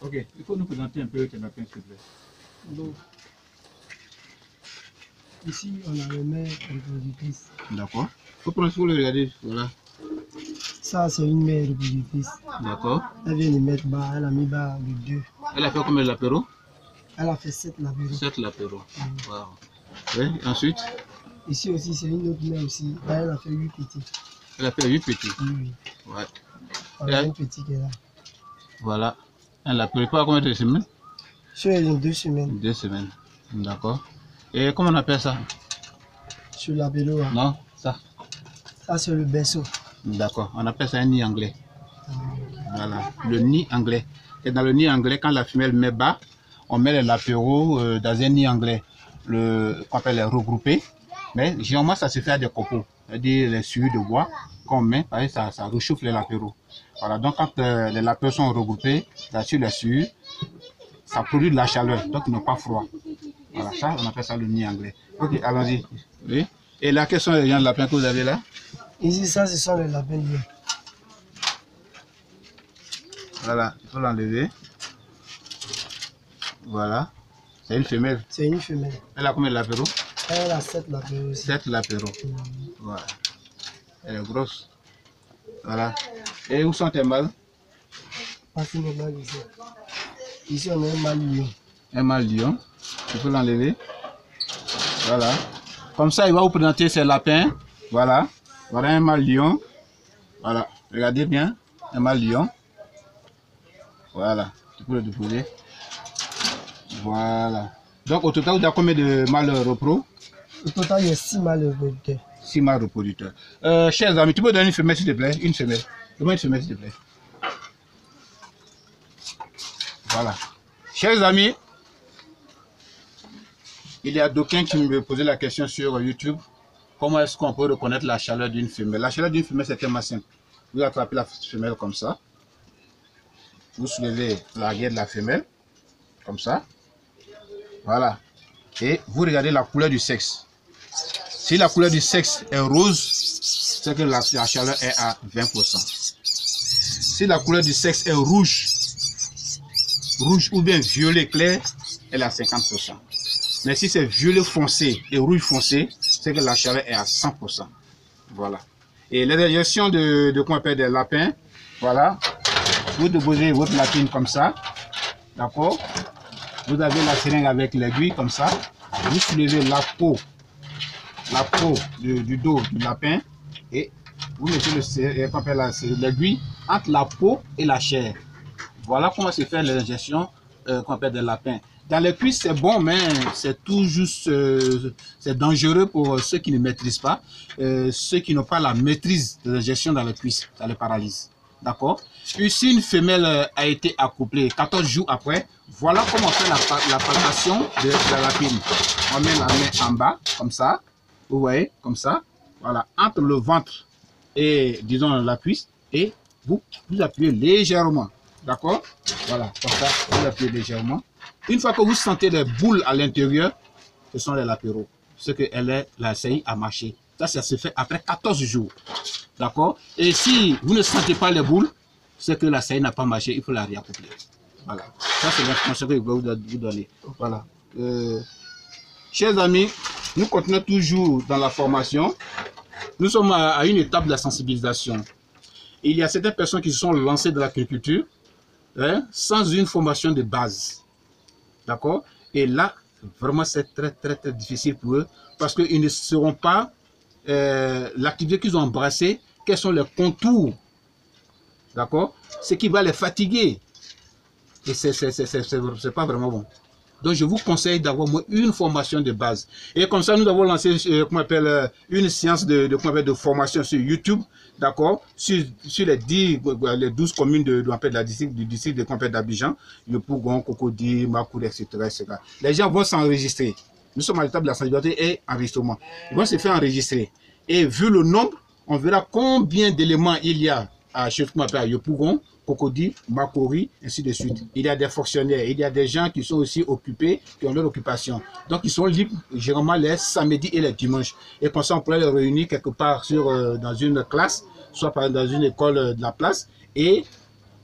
Ok, il faut nous présenter un peu tes lapins, s'il te plaît. Donc, ici, on a les mères reproductrices. D'accord. Faut le regarder, voilà. Ça, c'est une mère reproductrice. D'accord. Elle vient de mettre bas, elle a mis bas le 2. Elle a fait combien de l'apéro? Elle a fait 7 lapéros. 7 l'apéro. Wow. Oui, ensuite? Ici aussi, c'est une autre mère aussi. Elle a fait 8 petits. Elle a fait 8 petits. Oui. Ouais. On a un petit qui est là. Voilà. Elle a pris pas combien de semaines? Sur les 2 semaines. 2 semaines. D'accord. Et comment on appelle ça? Sur la vélo. Hein. Non, ça. Ça, c'est le berceau. D'accord. On appelle ça un nid anglais. Voilà. Le nid anglais. Et dans le nid anglais, quand la femelle met bas, on met les lapéraux dans un nid anglais. Qu'on appelle les regroupés. Mais généralement, ça se fait à des copeaux. C'est-à-dire les suies de bois qu'on met, ça réchauffe les lapéraux. Voilà, donc quand les lapéraux sont regroupés sur les suies, ça produit de la chaleur, donc ils n'ont pas froid. Voilà, ça, on appelle ça le nid anglais. Ok, allons-y. Oui. Et là, quels sont les gens de lapins que vous avez là? Ici, ça, ce sont les lapins lions. Voilà, il faut l'enlever. Voilà. C'est une femelle. C'est une femelle. Elle a combien de lapéraux? Elle a 7 lapéraux aussi. 7 lapéraux. Voilà. Elle est grosse. Voilà. Et où sont tes mâles? Voici les mâles ici. Ici, on a un mâle lion. Un mâle lion. Il faut l'enlever. Voilà. Comme ça, il va vous présenter ses lapins. Voilà. Voilà un mâle lion. Voilà. Regardez bien. Un mâle lion. Voilà. Tu peux le déposer. Voilà. Donc, au total, vous avez combien de mâles repros? Au total, il y a 6 mâles reproducteurs. 6 mâles reproducteurs. Chers amis, tu peux donner une femelle, s'il te plaît? Une femelle. Donne-moi une femelle, s'il te plaît. Voilà. Chers amis, il y a d'aucuns qui me posaient la question sur YouTube. Comment est-ce qu'on peut reconnaître la chaleur d'une femelle? La chaleur d'une femelle, c'est tellement simple. Vous attrapez la femelle comme ça. Vous soulevez la gueule de la femelle. Comme ça. Voilà. Et vous regardez la couleur du sexe. Si la couleur du sexe est rose, c'est que la chaleur est à 20%. Si la couleur du sexe est rouge ou bien violet clair, elle est à 50%. Mais si c'est violet foncé et rouge foncé, c'est que la chaleur est à 100%. Voilà. Et les injections de qu'on appelle des lapins, voilà. Vous déposez votre lapine comme ça. D'accord? Vous avez la seringue avec l'aiguille comme ça. Vous soulevez la peau du dos du lapin et vous mettez l'aiguille entre la peau et la chair. Voilà comment se fait l'injection qu'on appelle des lapins. Dans les cuisses, c'est bon, mais c'est tout juste, c'est dangereux pour ceux qui ne maîtrisent pas, ceux qui n'ont pas la maîtrise de l'injection dans les cuisses, ça les paralyse. D'accord? Si une femelle a été accouplée 14 jours après, voilà comment on fait la palpation de la lapine. On met la main en bas, comme ça, vous voyez, comme ça, voilà, entre le ventre et, disons, la cuisse, et vous appuyez légèrement. D'accord? Voilà, comme ça, vous appuyez légèrement. Une fois que vous sentez les boules à l'intérieur, ce sont les lapéraux. Ce qu'elle a essayé à marcher. Ça se fait après 14 jours. D'accord? Et si vous ne sentez pas les boules, c'est que la saillie n'a pas marché, il faut la réaccoupler. Voilà. Ça, c'est l'information que je vais vous donner. Voilà. Chers amis, nous continuons toujours dans la formation. Nous sommes à une étape de la sensibilisation. Il y a certaines personnes qui se sont lancées dans l'agriculture sans une formation de base. D'accord? Et là, vraiment, c'est très difficile pour eux parce qu'ils ne sauront pas l'activité qu'ils ont embrassée, quels sont les contours. D'accord? Ce qui va les fatiguer. Et c'est pas vraiment bon. Donc, je vous conseille d'avoir une formation de base. Et comme ça, nous avons lancé une séance de formation sur YouTube, d'accord, sur les 12 communes du district d'Abidjan, le Pougon, Cocody, Makoudi, etc., etc. Les gens vont s'enregistrer. Nous sommes à l'étape de la sensibilisation et enregistrement. Ils vont se faire enregistrer. Et vu le nombre, on verra combien d'éléments il y a à Yopougon, Cocody, Makori, ainsi de suite. Il y a des fonctionnaires, il y a des gens qui sont aussi occupés, qui ont leur occupation. Donc, ils sont libres généralement les samedis et les dimanches. Et comme ça, on pourrait les réunir quelque part dans une classe, soit dans une école de la place, et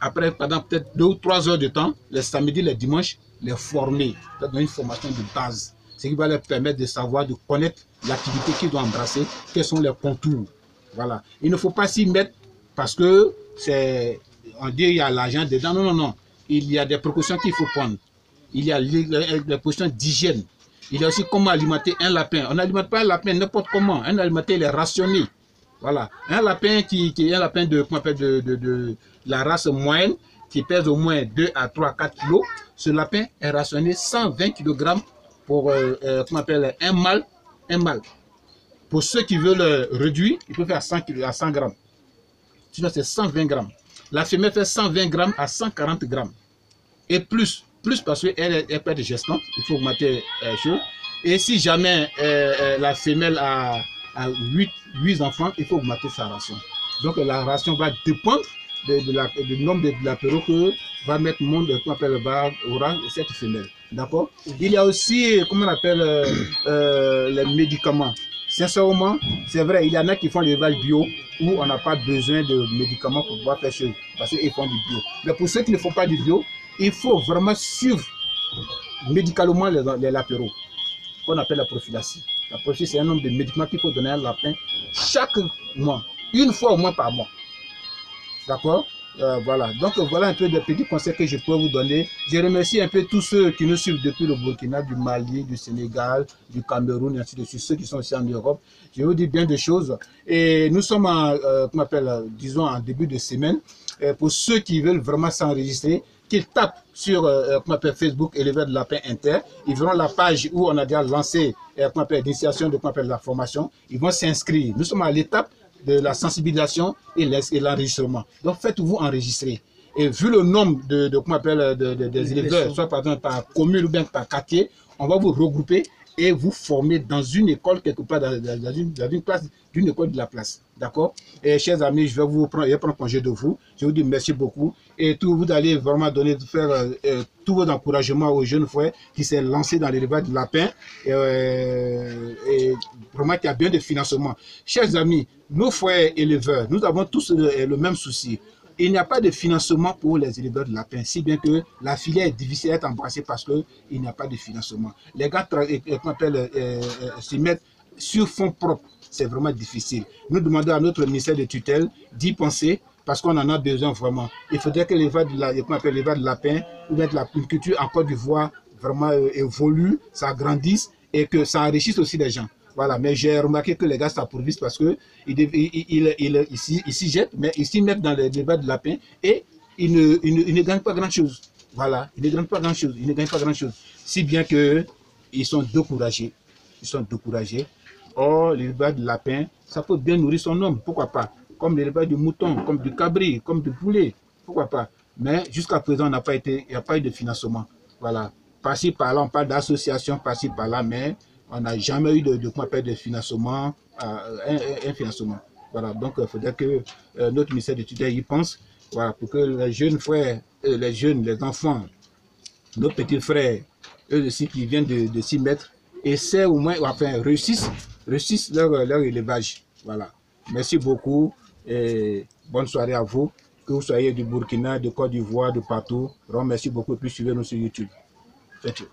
après pendant peut-être 2 ou 3 heures de temps, les samedis, les dimanches, les former, dans une formation de base. Ce qui va leur permettre de savoir, de connaître l'activité qu'ils doivent embrasser, quels sont les contours. Voilà. Il ne faut pas s'y mettre parce que on dit qu'il y a l'argent dedans. Non, non, non. Il y a des précautions qu'il faut prendre. Il y a les précautions d'hygiène. Il y a aussi comment alimenter un lapin. On n'alimente pas un lapin n'importe comment. Un alimenter, il est rationné. Voilà. Un lapin qui est un lapin de la race moyenne, qui pèse au moins 2 à 3, 4 kilos. Ce lapin est rationné 120 kg pour un mâle. Un mâle. Pour ceux qui veulent réduire, il peut faire 100 grammes. Sinon, c'est 120 grammes. La femelle fait 120 grammes à 140 grammes. Et plus parce qu'elle peut être gestante, il faut augmenter chose. Et si jamais la femelle a 8 enfants, il faut augmenter sa ration. Donc la ration va dépendre du nombre de l'apéro que va mettre monde, qu'on appelle aura cette femelle. D'accord? Il y a aussi, comment on appelle, les médicaments. Sincèrement, c'est vrai, il y en a qui font l'élevage bio où on n'a pas besoin de médicaments pour pouvoir faire chose, parce qu'ils font du bio. Mais pour ceux qui ne font pas du bio, il faut vraiment suivre médicalement les lapéraux, qu'on appelle la prophylaxie. La prophylaxie, c'est un nombre de médicaments qu'il faut donner à un lapin chaque mois, une fois au moins par mois. D'accord? Voilà. Donc voilà un peu des petits conseils que je peux vous donner. Je remercie un peu tous ceux qui nous suivent depuis le Burkina, du Mali, du Sénégal, du Cameroun, et ainsi de suite, ceux qui sont aussi en Europe. Je vous dis bien des choses. Et nous sommes disons en début de semaine. Pour ceux qui veulent vraiment s'enregistrer, qu'ils tapent sur Facebook Éleveur de Lapin Inter. Ils verront la page où on a déjà lancé l'initiation de la formation. Ils vont s'inscrire. Nous sommes à l'étape de la sensibilisation et l'enregistrement. Donc faites-vous enregistrer. Et vu le nombre des éleveurs, soit par exemple par commune ou bien par quartier, on va vous regrouper et vous former dans une école quelque part, dans une classe, d'une école de la place. D'accord? Et chers amis, je vais prendre congé de vous. Je vous dis merci beaucoup. Et vous allez vraiment faire tous vos encouragements aux jeunes frères qui s'est lancé dans l'élevage de lapin et vraiment qui a bien de financement. Chers amis, nos frères éleveurs, nous avons tous le même souci. Il n'y a pas de financement pour les éleveurs de lapins, si bien que la filière est difficile à être embrassée parce qu'il n'y a pas de financement. Les gars se mettent sur fonds propres, c'est vraiment difficile. Nous demandons à notre ministère de tutelle d'y penser parce qu'on en a besoin vraiment. Il faudrait que l'élevage de lapin ou bien la culture en Côte d'Ivoire vraiment évolue, ça grandisse et que ça enrichisse aussi les gens. Voilà, mais j'ai remarqué que les gars s'approuvissent parce qu'ils s'y jettent, mais ils s'y mettent dans les débats de lapin et ils ne gagnent pas grand-chose. Voilà, ils ne gagnent pas grand-chose, si bien qu'ils sont découragés. Or, l'élevage de lapin, ça peut bien nourrir son homme, pourquoi pas? Comme l'élevage du mouton, comme du cabri, comme du poulet, pourquoi pas? Mais jusqu'à présent, il n'y a pas eu de financement. Voilà, par-ci, par-là, on parle d'associations, par-ci, par-là, mais on n'a jamais eu de financement, un financement. Voilà, donc il faudrait que notre ministère de tutelle y pense, voilà, pour que les jeunes frères, les enfants, nos petits frères, eux aussi qui viennent de s'y mettre, essaient au moins, enfin, réussissent leur élevage. Voilà. Merci beaucoup et bonne soirée à vous. Que vous soyez du Burkina, de Côte d'Ivoire, de partout. Merci beaucoup et puis suivez-nous sur YouTube. Thank you.